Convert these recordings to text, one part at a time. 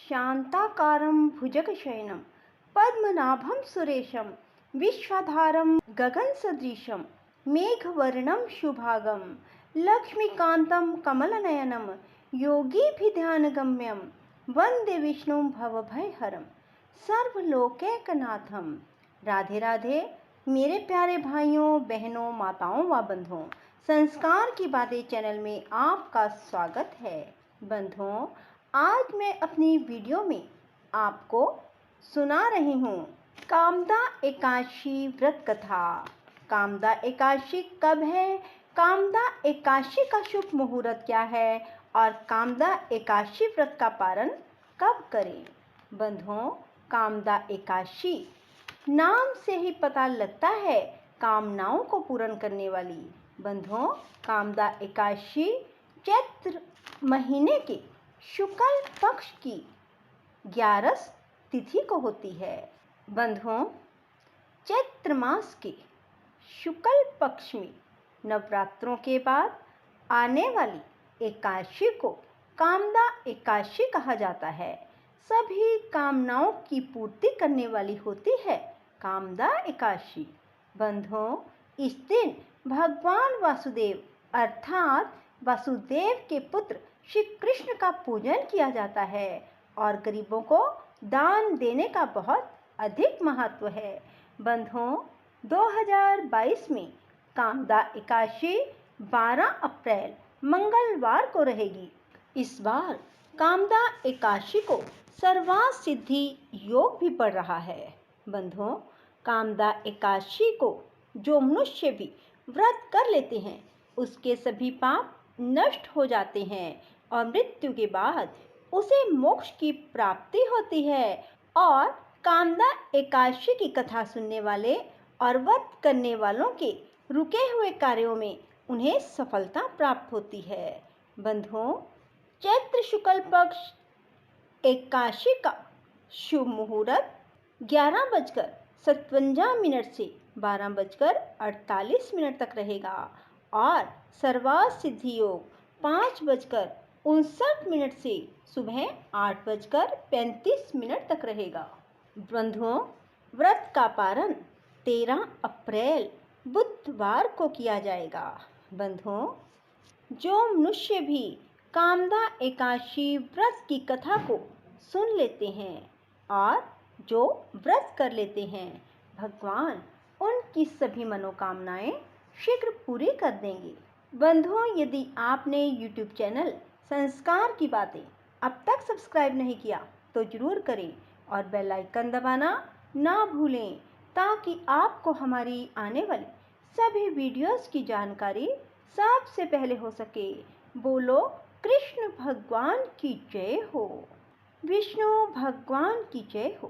शांताकारं भुजगशयनं पद्मनाभं सुरेशं विश्वाधारं गगनसदृशं मेघवर्णं शुभांगं लक्ष्मीकान्तं कमलनयनं योगिभिध्यानगम्यं वन्दे विष्णुं भवभयहरं सर्वलोकैकनाथं। राधे राधे मेरे प्यारे भाइयों बहनों माताओं व बंधुओं, संस्कार की बातें चैनल में आपका स्वागत है। बंधुओं, आज मैं अपनी वीडियो में आपको सुना रही हूँ कामदा एकादशी व्रत कथा। कामदा एकादशी कब है, कामदा एकादशी का शुभ मुहूर्त क्या है और कामदा एकादशी व्रत का पारण कब करें। बंधुओं, कामदा एकादशी नाम से ही पता लगता है कामनाओं को पूर्ण करने वाली। बंधुओं, कामदा एकादशी चैत्र महीने के शुक्ल पक्ष की 11 तिथि को होती है। बंधुओं, चैत्र मास के शुक्ल पक्ष में नवरात्रों के बाद आने वाली एकादशी को कामदा एकादशी कहा जाता है। सभी कामनाओं की पूर्ति करने वाली होती है कामदा एकादशी। बंधुओं, इस दिन भगवान वासुदेव अर्थात वसुदेव के पुत्र श्री कृष्ण का पूजन किया जाता है और गरीबों को दान देने का बहुत अधिक महत्व है। बंधुओं, 2022 में कामदा एकादशी 12 अप्रैल मंगलवार को रहेगी। इस बार कामदा एकादशी को सर्वार्थ सिद्धि योग भी पड़ रहा है। बंधुओं, कामदा एकादशी को जो मनुष्य भी व्रत कर लेते हैं उसके सभी पाप नष्ट हो जाते हैं और मृत्यु के बाद उसे मोक्ष की प्राप्ति होती है। और कामदा एकादशी की कथा सुनने वाले और व्रत करने वालों के रुके हुए कार्यों में उन्हें सफलता प्राप्त होती है। बंधुओं, चैत्र शुक्ल पक्ष एकादशी का शुभ मुहूर्त 11:57 से 12:48 तक रहेगा और सर्वार्थ सिद्धि योग 5:59 से सुबह 8:35 तक रहेगा। बंधुओं, व्रत का पारण 13 अप्रैल बुधवार को किया जाएगा। बंधुओं, जो मनुष्य भी कामदा एकादशी व्रत की कथा को सुन लेते हैं और जो व्रत कर लेते हैं, भगवान उनकी सभी मनोकामनाएं शीघ्र पूरी कर देंगे। बंधुओं, यदि आपने YouTube चैनल संस्कार की बातें अब तक सब्सक्राइब नहीं किया तो जरूर करें और बेल आइकन दबाना ना भूलें ताकि आपको हमारी आने वाली सभी वीडियोस की जानकारी सबसे पहले हो सके। बोलो कृष्ण भगवान की जय हो, विष्णु भगवान की जय हो।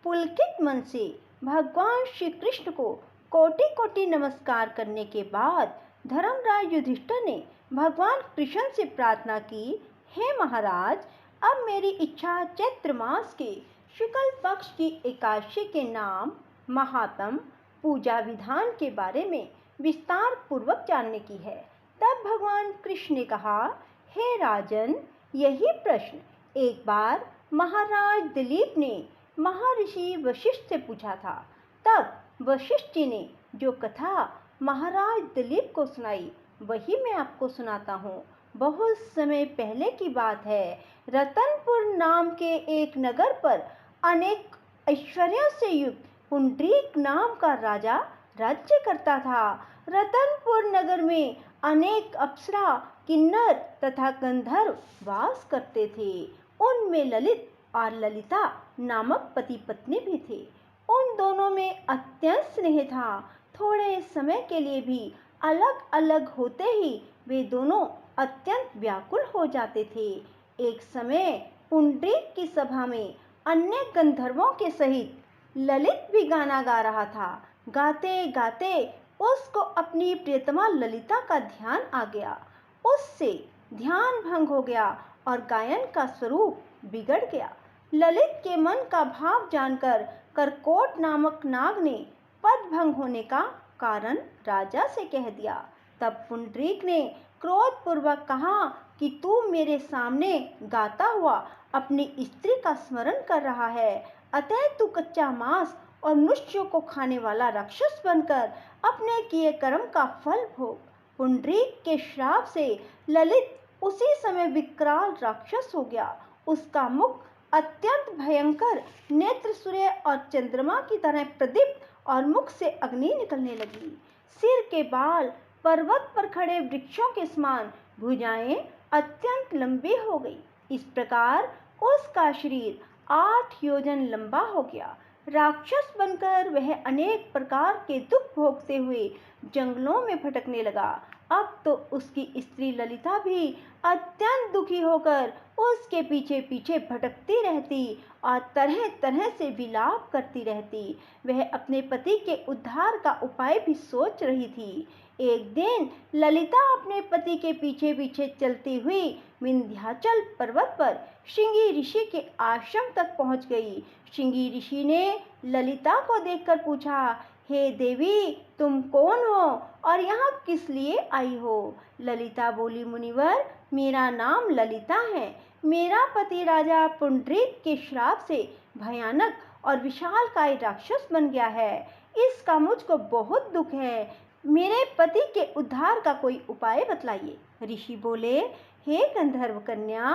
पुलकित मन से भगवान श्री कृष्ण को कोटि कोटि नमस्कार करने के बाद धर्मराज युधिष्ठिर ने भगवान कृष्ण से प्रार्थना की, हे महाराज, अब मेरी इच्छा चैत्र मास के शुक्ल पक्ष की एकादशी के नाम, महात्म, पूजा विधान के बारे में विस्तार पूर्वक जानने की है। तब भगवान कृष्ण ने कहा, हे राजन, यही प्रश्न एक बार महाराज दिलीप ने महर्षि वशिष्ठ से पूछा था। तब वशिष्ठ जी ने जो कथा महाराज दिलीप को सुनाई वही मैं आपको सुनाता हूँ। बहुत समय पहले की बात है। रतनपुर नाम के एक नगर पर अनेक ऐश्वर्यों से युक्त पुंडरीक नाम का राजा राज्य करता था। रतनपुर नगर में अनेक अप्सरा, किन्नर तथा गंधर्व वास करते थे। उनमें ललित और ललिता नामक पति पत्नी भी थे। उन दोनों में अत्यंत स्नेह था। थोड़े समय के लिए भी अलग अलग होते ही वे दोनों अत्यंत व्याकुल हो जाते थे। एक समय पुंडरीक की सभा में अन्य गंधर्वों के सहित ललित भी गाना गा रहा था। गाते गाते उसको अपनी प्रियतमा ललिता का ध्यान आ गया। उससे ध्यान भंग हो गया और गायन का स्वरूप बिगड़ गया। ललित के मन का भाव जानकर करकोट नामक नाग ने पद भंग होने का कारण राजा से कह दिया। तब पुंडरीक ने क्रोधपूर्वक कहा कि तू मेरे सामने गाता हुआ अपनी स्त्री का स्मरण कर रहा है, अतः तू कच्चा मांस और मनुष्यों को खाने वाला राक्षस बनकर अपने किए कर्म का फल भोग। पुंडरीक के श्राप से ललित उसी समय विकराल राक्षस हो गया। उसका मुख अत्यंत भयंकर, नेत्र सूर्य और चंद्रमा की तरह प्रदीप्त और मुख से अग्नि निकलने लगी। सिर के बाल पर्वत पर खड़े वृक्षों के समान, भुजाएं अत्यंत लंबी हो गई। इस प्रकार उसका शरीर 8 योजन लंबा हो गया। राक्षस बनकर वह अनेक प्रकार के दुख भोगते हुए जंगलों में भटकने लगा। अब तो उसकी स्त्री ललिता भी अत्यंत दुखी होकर उसके पीछे पीछे भटकती रहती और तरह तरह से विलाप करती रहती। वह अपने पति के उद्धार का उपाय भी सोच रही थी। एक दिन ललिता अपने पति के पीछे पीछे चलती हुई विंध्याचल पर्वत पर श्रृंगी ऋषि के आश्रम तक पहुंच गई। श्रृंगी ऋषि ने ललिता को देखकर पूछा, हे देवी, तुम कौन हो और यहाँ किस लिए आई हो? ललिता बोली, मुनिवर, मेरा नाम ललिता है। मेरा पति राजा पुंडरीक के श्राप से भयानक और विशालकाय राक्षस बन गया है। इसका मुझको बहुत दुख है। मेरे पति के उद्धार का कोई उपाय बतलाइए। ऋषि बोले, हे गंधर्व कन्या,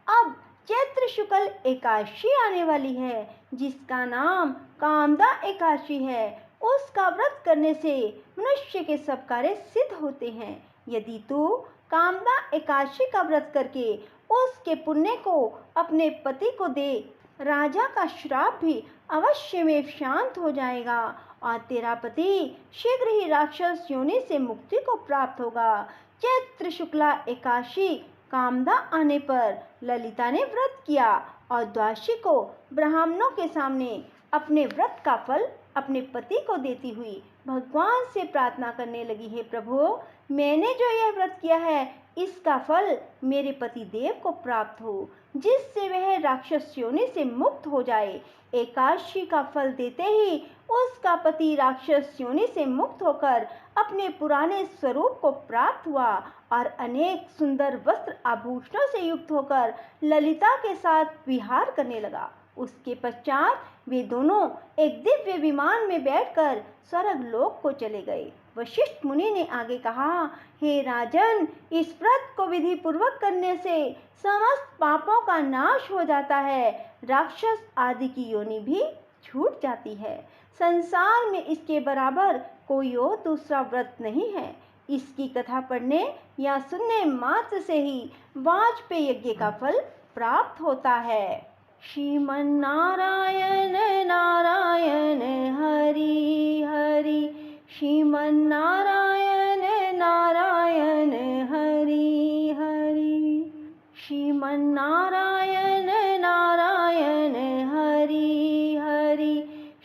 अब चैत्र शुक्ल एकादशी आने वाली है, जिसका नाम कामदा एकादशी है। उसका व्रत करने से मनुष्य के सब कार्य सिद्ध होते हैं। यदि तू कामदा एकादशी का व्रत करके उसके पुण्य को अपने पति को दे, राजा का श्राप भी अवश्य में शांत हो जाएगा और तेरा पति शीघ्र ही राक्षस योनि से मुक्ति को प्राप्त होगा। चैत्र शुक्ला एकादशी कामदा आने पर ललिता ने व्रत किया और द्वादशी को ब्राह्मणों के सामने अपने व्रत का फल अपने पति को देती हुई भगवान से प्रार्थना करने लगी, हे प्रभु, मैंने जो यह व्रत किया है, इसका फल मेरे पति देव को प्राप्त हो, जिससे वह राक्षस योनि से मुक्त हो जाए। एकादशी का फल देते ही उसका पति राक्षस योनि से मुक्त होकर अपने पुराने स्वरूप को प्राप्त हुआ और अनेक सुंदर वस्त्र आभूषणों से युक्त होकर ललिता के साथ विहार करने लगा। उसके पश्चात वे दोनों एक दिव्य विमान में बैठकर स्वर्ग लोक को चले गए। वशिष्ठ मुनि ने आगे कहा, हे राजन, इस व्रत को विधि पूर्वक करने से समस्त पापों का नाश हो जाता है। राक्षस आदि की योनि भी छूट जाती है। संसार में इसके बराबर कोई और दूसरा व्रत नहीं है। इसकी कथा पढ़ने या सुनने मात्र से ही वाजपेय यज्ञ का फल प्राप्त होता है। श्रीमन नारायण नारायण हरि हरि, श्रीमन नारायण नारायण हरि हरि, श्रीमन नारायण नारायण हरि हरि,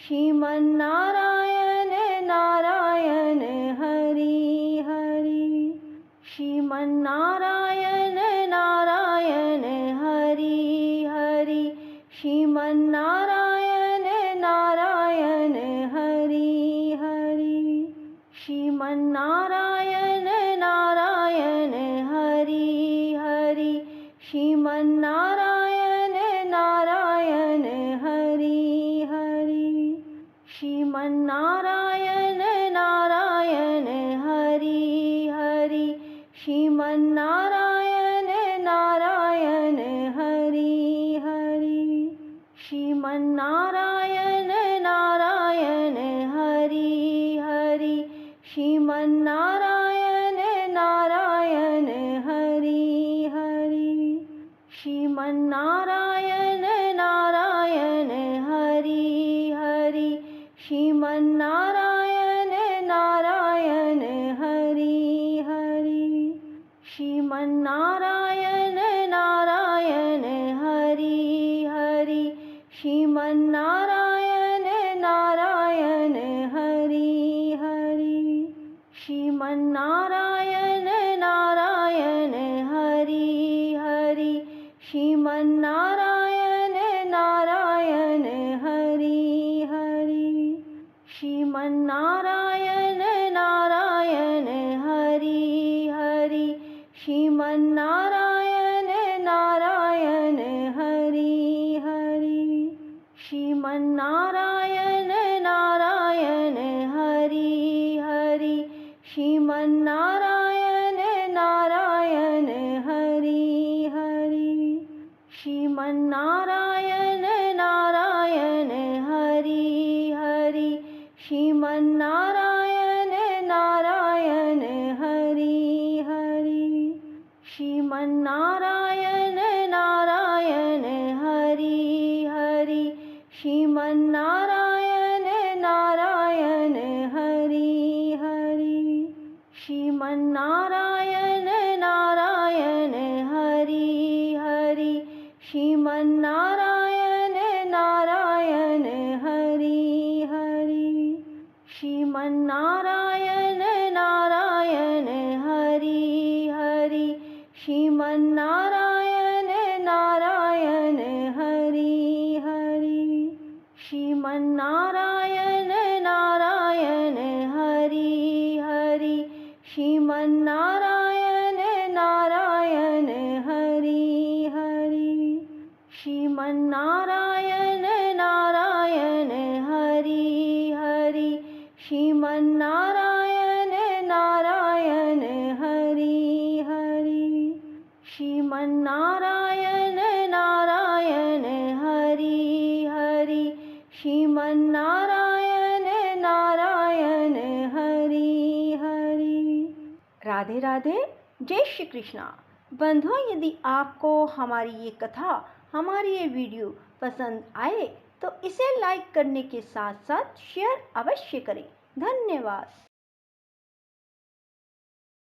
श्रीमन नारायण नारायण हरि हरि, श्रीमन नारायण नारायण हरि हरि, श्रीमन नारायण नारायण हरि हरि, श्रीमन नारायण नारायण हरि हरि, श्रीमन नारायण नारायण हरि हरि, श्रीमन नारायण नारायण हरि हरि, श्रीमन नारायण नारायण हरि हरि, श्रीमन नारायण नारायण हरि हरि, श्रीमन नारायण नारायण हरि हरि, श्रीमन नारायण नारायण हरि हरि, श्रीमन नारायण नारायण हरि हरि, श्रीमन नारायण नारायण हरि हरि, श्रीमन नारायण नारायण हरि हरि, श्रीमन नारायण नारायण हरि हरि, श्रीमन नारायण नारायण हरि हरि, श्रीमन नारायण नारायण हरि हरि, श्रीमन नारायण नारायण हरि नारायण नारायण हरि हरि। श्रीमन्नारायण नारायण हरि हरि। श्रीमन्नारायण नारायण हरि हरि। श्रीमन्नारायण नारायण हरि हरि। श्रीमन्नारायण नारायण हरि हरि। श्रीमन्नारायण नारायण हरि हरि। श्रीमन्नारायण नारायण हरि हरि। श्रीमन्नारायण नारायण हरि हरि। श्रीमन्नारायण नारायण हरि हरि। श्रीमन्नारायण नारायण हरि हरि। श्रीमन्नारायण नारायण हरि हरि। श्रीमन्नारायण नारायण हरि हरि। श्रीमन्नारायण नारायण हरि हरि। श्रीमन्नारायण नारायण हरि हरि। श्रीमन्नारायण नारायण हरि हरि। राधे राधे। जय श्री कृष्णा। बंधुओं, यदि आपको हमारी ये कथा, हमारी ये वीडियो पसंद आए तो इसे लाइक करने के साथ साथ शेयर अवश्य करें। धन्यवाद।